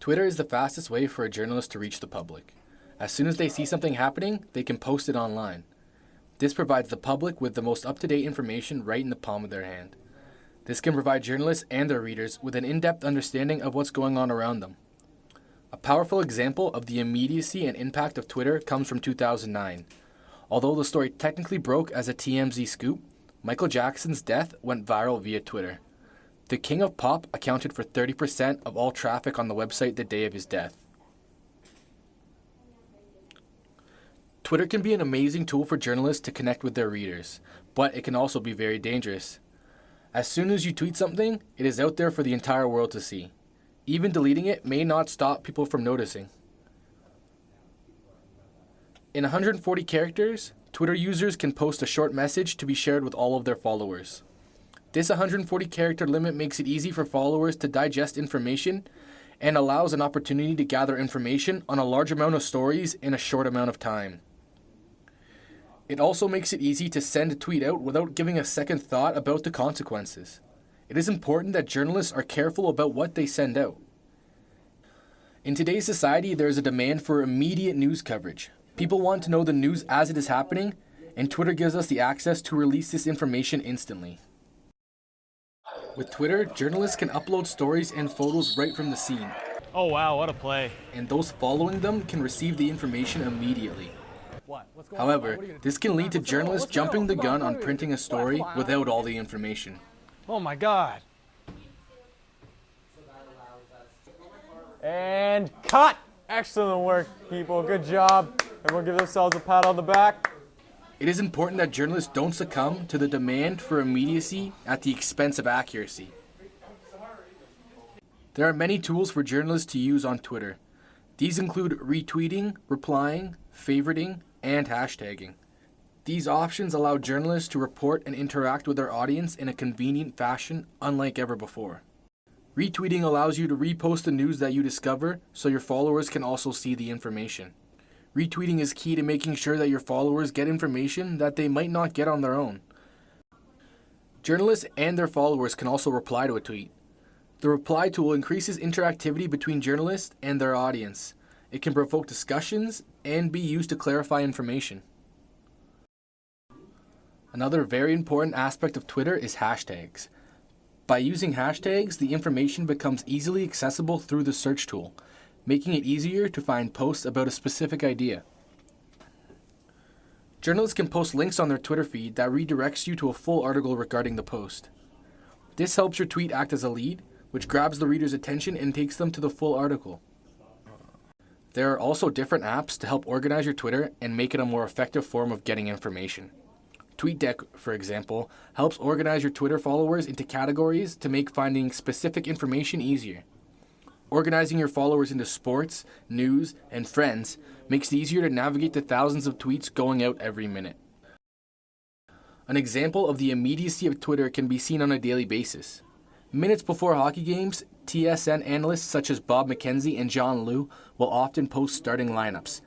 Twitter is the fastest way for a journalist to reach the public. As soon as they see something happening, they can post it online. This provides the public with the most up-to-date information right in the palm of their hand. This can provide journalists and their readers with an in-depth understanding of what's going on around them. A powerful example of the immediacy and impact of Twitter comes from 2009. Although the story technically broke as a TMZ scoop, Michael Jackson's death went viral via Twitter. The King of Pop accounted for 30% of all traffic on the website the day of his death. Twitter can be an amazing tool for journalists to connect with their readers, but it can also be very dangerous. As soon as you tweet something, it is out there for the entire world to see. Even deleting it may not stop people from noticing. In 140 characters, Twitter users can post a short message to be shared with all of their followers. This 140 character limit makes it easy for followers to digest information and allows an opportunity to gather information on a large amount of stories in a short amount of time. It also makes it easy to send a tweet out without giving a second thought about the consequences. It is important that journalists are careful about what they send out. In today's society, there is a demand for immediate news coverage. People want to know the news as it is happening, and Twitter gives us the access to release this information instantly. With Twitter, journalists can upload stories and photos right from the scene. Oh wow, what a play. And those following them can receive the information immediately. What's going However, this can lead to journalists jumping the gun on printing a story without all the information. Oh my god. And cut! Excellent work, people. Good job. Everyone give themselves a pat on the back. It is important that journalists don't succumb to the demand for immediacy at the expense of accuracy. There are many tools for journalists to use on Twitter. These include retweeting, replying, favoriting, and hashtagging. These options allow journalists to report and interact with their audience in a convenient fashion unlike ever before. Retweeting allows you to repost the news that you discover so your followers can also see the information. Retweeting is key to making sure that your followers get information that they might not get on their own. Journalists and their followers can also reply to a tweet. The reply tool increases interactivity between journalists and their audience. It can provoke discussions and be used to clarify information. Another very important aspect of Twitter is hashtags. By using hashtags, the information becomes easily accessible through the search tool, making it easier to find posts about a specific idea. Journalists can post links on their Twitter feed that redirects you to a full article regarding the post. This helps your tweet act as a lead, which grabs the reader's attention and takes them to the full article. There are also different apps to help organize your Twitter and make it a more effective form of getting information. TweetDeck, for example, helps organize your Twitter followers into categories to make finding specific information easier. Organizing your followers into sports, news, and friends makes it easier to navigate the thousands of tweets going out every minute. An example of the immediacy of Twitter can be seen on a daily basis. Minutes before hockey games, TSN analysts such as Bob McKenzie and John Liu will often post starting lineups,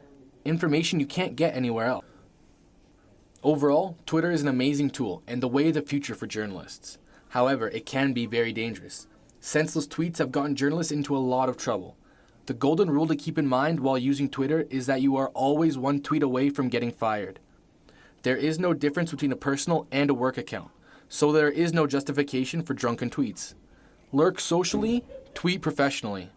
information you can't get anywhere else. Overall, Twitter is an amazing tool and the way of the future for journalists. However, it can be very dangerous. Senseless tweets have gotten journalists into a lot of trouble. The golden rule to keep in mind while using Twitter is that you are always one tweet away from getting fired. There is no difference between a personal and a work account, so there is no justification for drunken tweets. Lurk socially, tweet professionally.